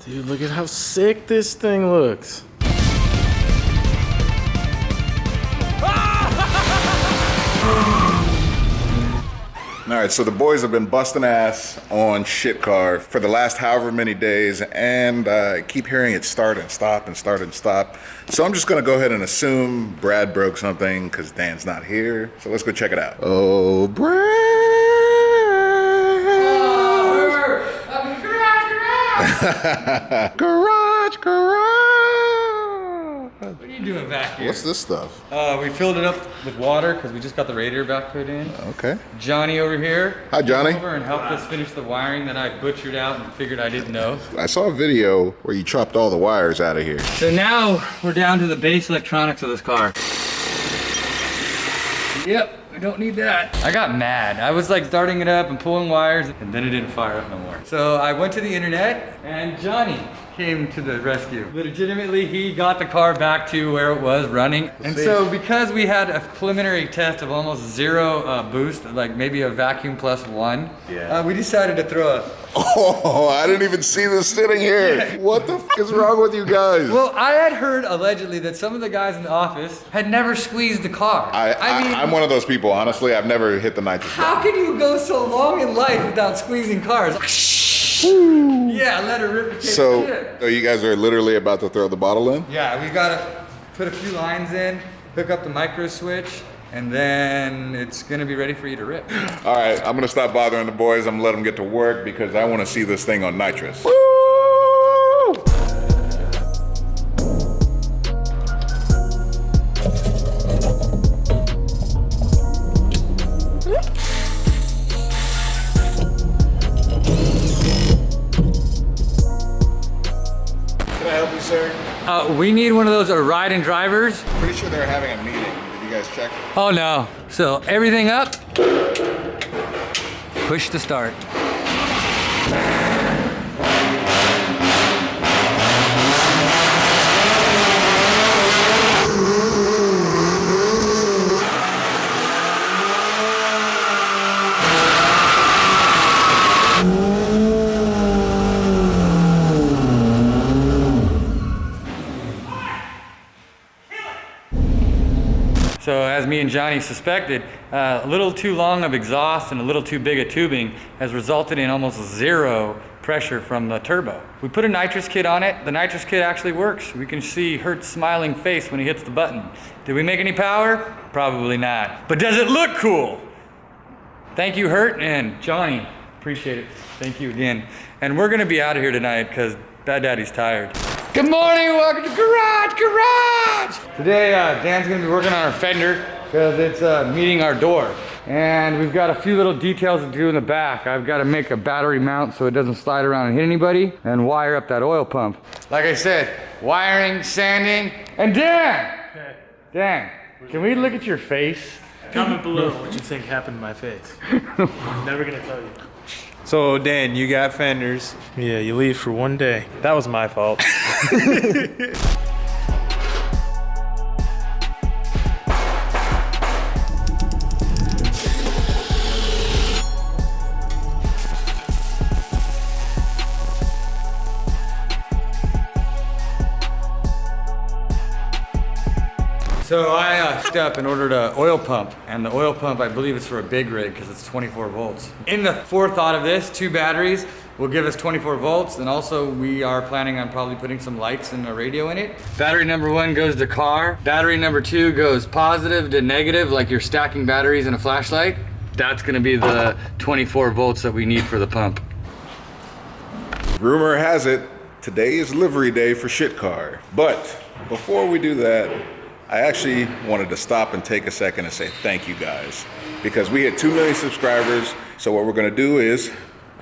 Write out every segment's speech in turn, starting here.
Dude, look at how sick this thing looks. All right, so the boys have been busting ass on shit car for the last however many days, and I keep hearing it start and stop and start and stop. So I'm just gonna go ahead and assume Brad broke something because Dan's not here. So let's go check it out. Oh, Brad! Garage, garage! What are you doing back here? What's this stuff? We filled it up with water because we just got the radiator back put in. Okay. Johnny over here. Hi, Johnny. Came over and helped us finish the wiring that I butchered out and figured I didn't know. I saw a video where you chopped all the wires out of here. So now we're down to the base electronics of this car. Yep, we don't need that. I got mad. I was like starting it up and pulling wires, and then it didn't fire up no more. So I went to the internet, and Johnny came to the rescue. Legitimately, he got the car back to where it was running. And so because we had a preliminary test of almost zero boost, like maybe a vacuum plus one, we decided to throw a... Oh, I didn't even see this sitting here. What the f is wrong with you guys? Well, I had heard allegedly that some of the guys in the office had never squeezed the car. I mean, I'm one of those people, honestly. I've never hit the nitrous. How can you go so long in life without squeezing cars? Yeah, let her rip the So you guys are literally about to throw the bottle in? Yeah, we gotta put a few lines in, hook up the micro switch, and then it's gonna be ready for you to rip. All right, I'm gonna stop bothering the boys. I'm gonna let them get to work because I wanna see this thing on nitrous. Woo! Sir? We need one of those ride and drivers. Pretty sure they're having a meeting. Did you guys check? Oh no. So everything up. Push to start. So as me and Johnny suspected, a little too long of exhaust and a little too big a tubing has resulted in almost zero pressure from the turbo. We put a nitrous kit on it. The nitrous kit actually works. We can see Hurt's smiling face when he hits the button. Did we make any power? Probably not. But does it look cool? Thank you, Hurt and Johnny. Appreciate it. Thank you again. And we're gonna be out of here tonight because Bad Daddy's tired. Good morning, welcome to Garage! Today, Dan's gonna be working on our fender because it's meeting our door. And we've got a few little details to do in the back. I've got to make a battery mount so it doesn't slide around and hit anybody, and wire up that oil pump. Like I said, wiring, sanding, and Dan! Okay. Dan, can we look at your face? Comment below what you think happened to my face. I'm never gonna tell you. So Dan, you got fenders. Yeah, you leave for one day. That was my fault. So I stopped up and ordered an oil pump, and the oil pump I believe is for a big rig because it's 24 volts. In the forethought of this, 2 batteries will give us 24 volts, and also we are planning on probably putting some lights and a radio in it. Battery number 1 goes to car. Battery number 2 goes positive to negative, like you're stacking batteries in a flashlight. That's gonna be the 24 volts that we need for the pump. Rumor has it, today is livery day for shit car. But before we do that, I actually wanted to stop and take a second and say thank you guys, because we hit 2 million subscribers. So what we're gonna do is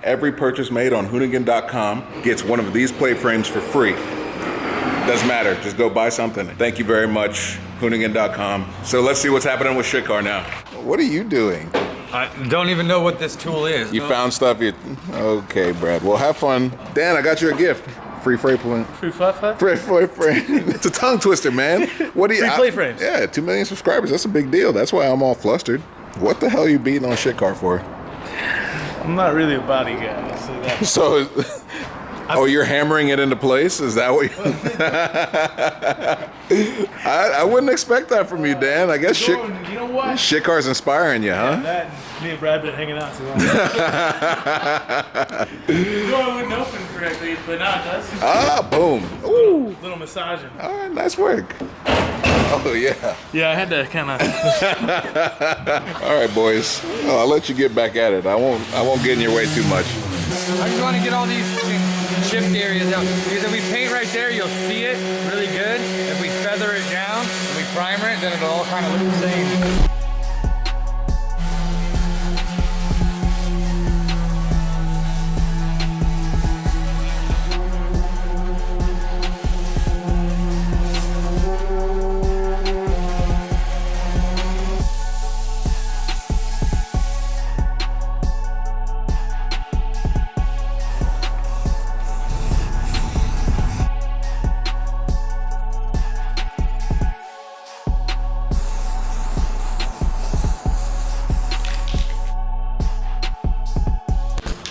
every purchase made on Hoonigan.com gets one of these plate frames for free. Doesn't matter, just go buy something. Thank you very much, Hoonigan.com. So let's see what's happening with shit car now. What are you doing? I don't even know what this tool is. You found stuff you, okay, Brad. Well, have fun. Dan, I got you a gift. Free frame plate. Free flat flat? Free frame. It's a tongue twister, man. What do you? Free plate frames. Yeah, 2 million subscribers. That's a big deal. That's why I'm all flustered. What the hell are you beating on shit car for? I'm not really a body guy, so that. So, Oh, you're hammering it into place? Is that what you... I wouldn't expect that from you, Dan. I guess You know what? shit car's inspiring you, huh? That and me and Brad been hanging out too long. The door wouldn't open correctly, but now it does. Ah, boom. Ooh. Little massaging. All right, nice work. Oh, yeah. Yeah, I had to kind of. All right, boys. Well, I'll let you get back at it. I won't get in your way too much. I just want to get all these chipped areas out. Because if we paint right there, you'll see it really good. If we feather it down and we primer it, then it'll all kind of look the same.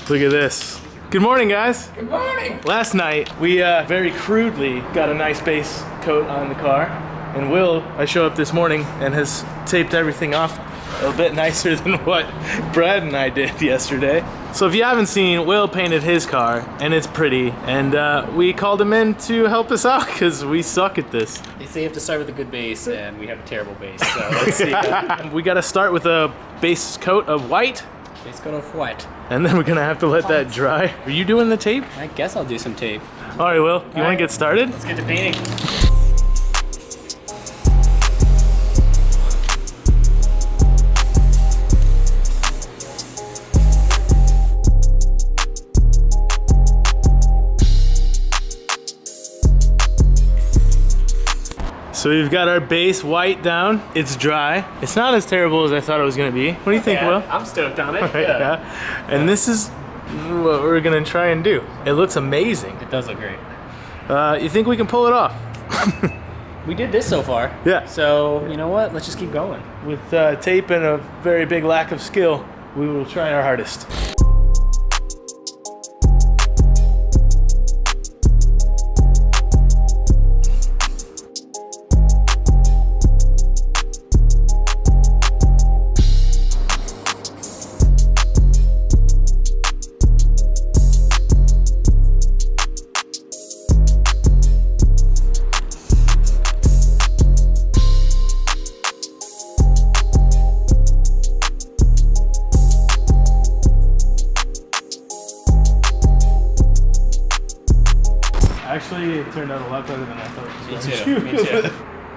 Look at this. Good morning, guys. Good morning. Last night, we very crudely got a nice base coat on the car. And Will, I show up this morning and has taped everything off a bit nicer than what Brad and I did yesterday. So if you haven't seen, Will painted his car and it's pretty. And we called him in to help us out because we suck at this. They say you have to start with a good base, and we have a terrible base. So let's see. We got to start with a base coat of white. Base coat of white. And then we're gonna have to let that dry. Are you doing the tape? I guess I'll do some tape. All right, Will, you wanna get started? Let's get to painting. So we've got our base white down. It's dry. It's not as terrible as I thought it was gonna be. What do you think, Will? I'm stoked on it. Right, yeah. And this is what we're gonna try and do. It looks amazing. It does look great. You think we can pull it off? We did this so far. Yeah. So, you know what? Let's just keep going. With tape and a very big lack of skill, we will try our hardest. Actually, it turned out a lot better than I thought it was going to. Me too.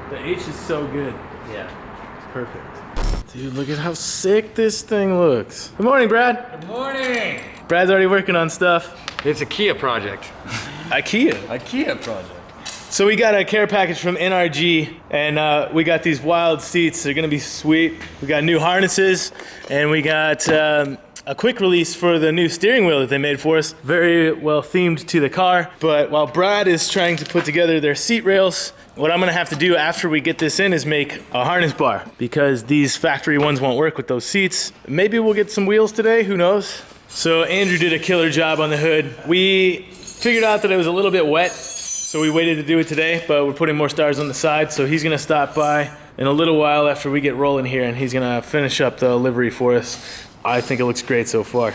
The H is so good. Yeah. It's perfect. Dude, look at how sick this thing looks. Good morning, Brad. Good morning. Brad's already working on stuff. It's a Kia project. IKEA. Project. So we got a care package from NRG, and we got these wild seats. They're gonna be sweet. We got new harnesses, and we got a quick release for the new steering wheel that they made for us. Very well themed to the car. But while Brad is trying to put together their seat rails, what I'm gonna have to do after we get this in is make a harness bar, because these factory ones won't work with those seats. Maybe we'll get some wheels today, who knows? So Andrew did a killer job on the hood. We figured out that it was a little bit wet, so we waited to do it today, but we're putting more stars on the side, so he's gonna stop by in a little while after we get rolling here, and he's gonna finish up the livery for us. I think it looks great so far.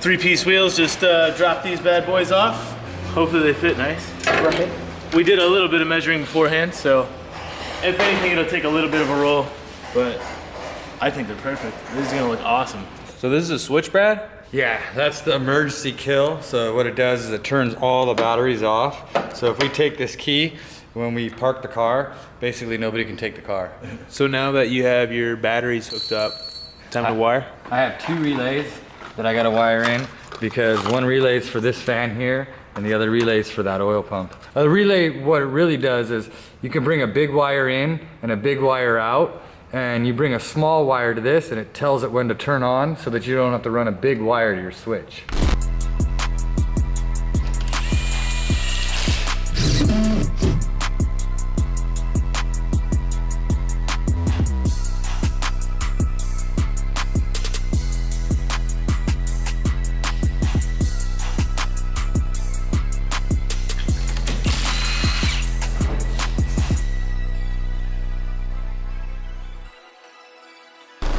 Three-piece wheels, just drop these bad boys off. Hopefully they fit nice. Right. We did a little bit of measuring beforehand, so if anything, it'll take a little bit of a roll, but I think they're perfect. This is gonna look awesome. So this is a switch, Brad? Yeah, that's the emergency kill. So what it does is it turns all the batteries off. So if we take this key, when we park the car, basically nobody can take the car. So now that you have your batteries hooked up, time to wire? I have 2 relays that I gotta wire in, because one relay is for this fan here and the other relay is for that oil pump. A relay, what it really does is You can bring a big wire in and a big wire out, and you bring a small wire to this and it tells it when to turn on so that you don't have to run a big wire to your switch.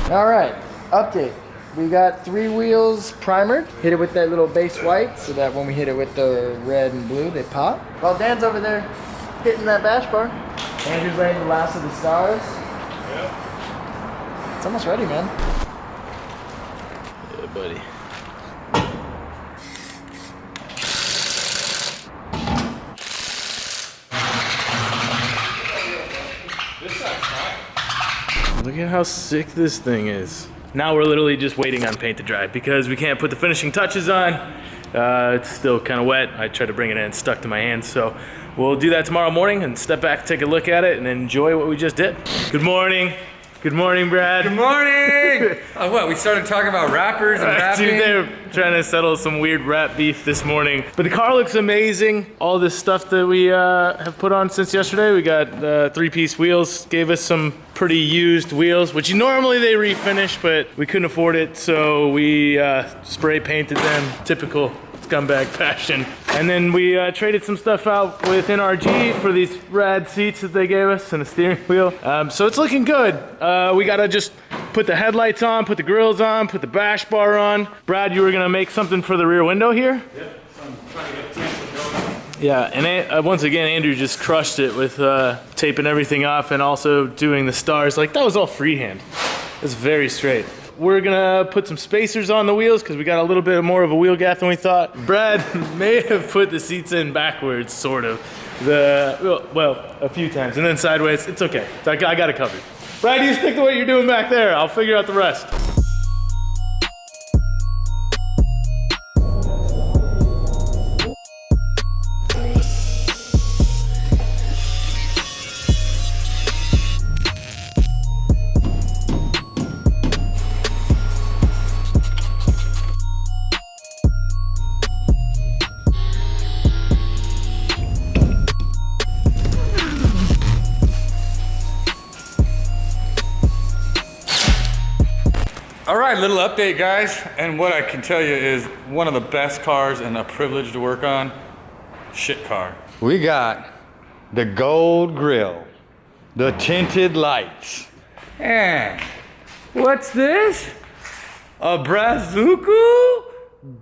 All right, update. We got 3 wheels primered. Hit it with that little base white so that when we hit it with the red and blue, they pop. While Dan's over there hitting that bash bar, Andrew's laying the last of the stars. Yep. It's almost ready, man. Yeah, buddy. Look at how sick this thing is. Now we're literally just waiting on paint to dry because we can't put the finishing touches on. It's still kind of wet. I tried to bring it in, it's stuck to my hands. So we'll do that tomorrow morning and step back, take a look at it, and enjoy what we just did. Good morning. Good morning, Brad. Good morning! Oh, what, we started talking about rappers and rapping? Dude, they're trying to settle some weird rap beef this morning. But the car looks amazing. All this stuff that we have put on since yesterday. We got 3-piece wheels. Gave us some pretty used wheels, which normally they refinish, but we couldn't afford it, so we spray painted them. Typical scumbag fashion. And then we traded some stuff out with NRG for these rad seats that they gave us and a steering wheel. So it's looking good. We gotta just put the headlights on, put the grills on, put the bash bar on. Brad, you were gonna make something for the rear window here? Yep, so I'm trying to get tape going. Yeah, and once again, Andrew just crushed it with taping everything off and also doing the stars. Like, that was all freehand. It's very straight. We're gonna put some spacers on the wheels because we got a little bit more of a wheel gap than we thought. Brad may have put the seats in backwards, sort of. Well, a few times, and then sideways. It's okay. I got it covered. Brad, you stick to what you're doing back there. I'll figure out the rest. All right, little update, guys. And what I can tell you is one of the best cars and a privilege to work on, shit car. We got the gold grill, the tinted lights, and what's this? A Brazuca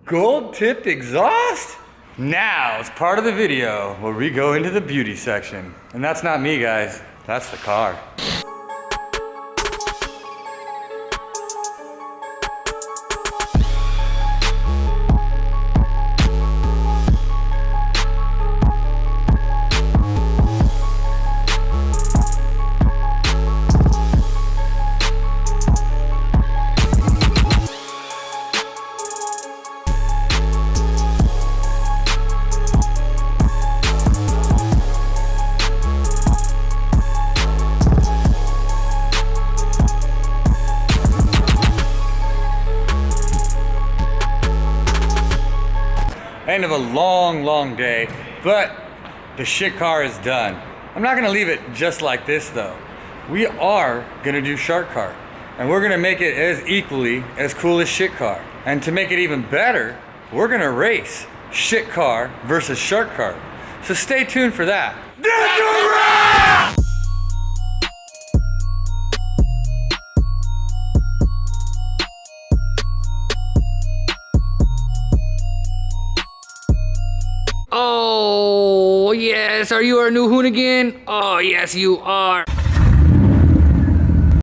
gold tipped exhaust? Now it's part of the video where we go into the beauty section. And that's not me, guys, that's the car. End of a long, long day, but the shit car is done. I'm not gonna leave it just like this though. We are gonna do shark car, and we're gonna make it as equally as cool as shit car. And to make it even better, we're gonna race shit car versus shark car. So stay tuned for that. That's a wrap! Oh, yes. Are you our new Hoonigan? Oh, yes, you are.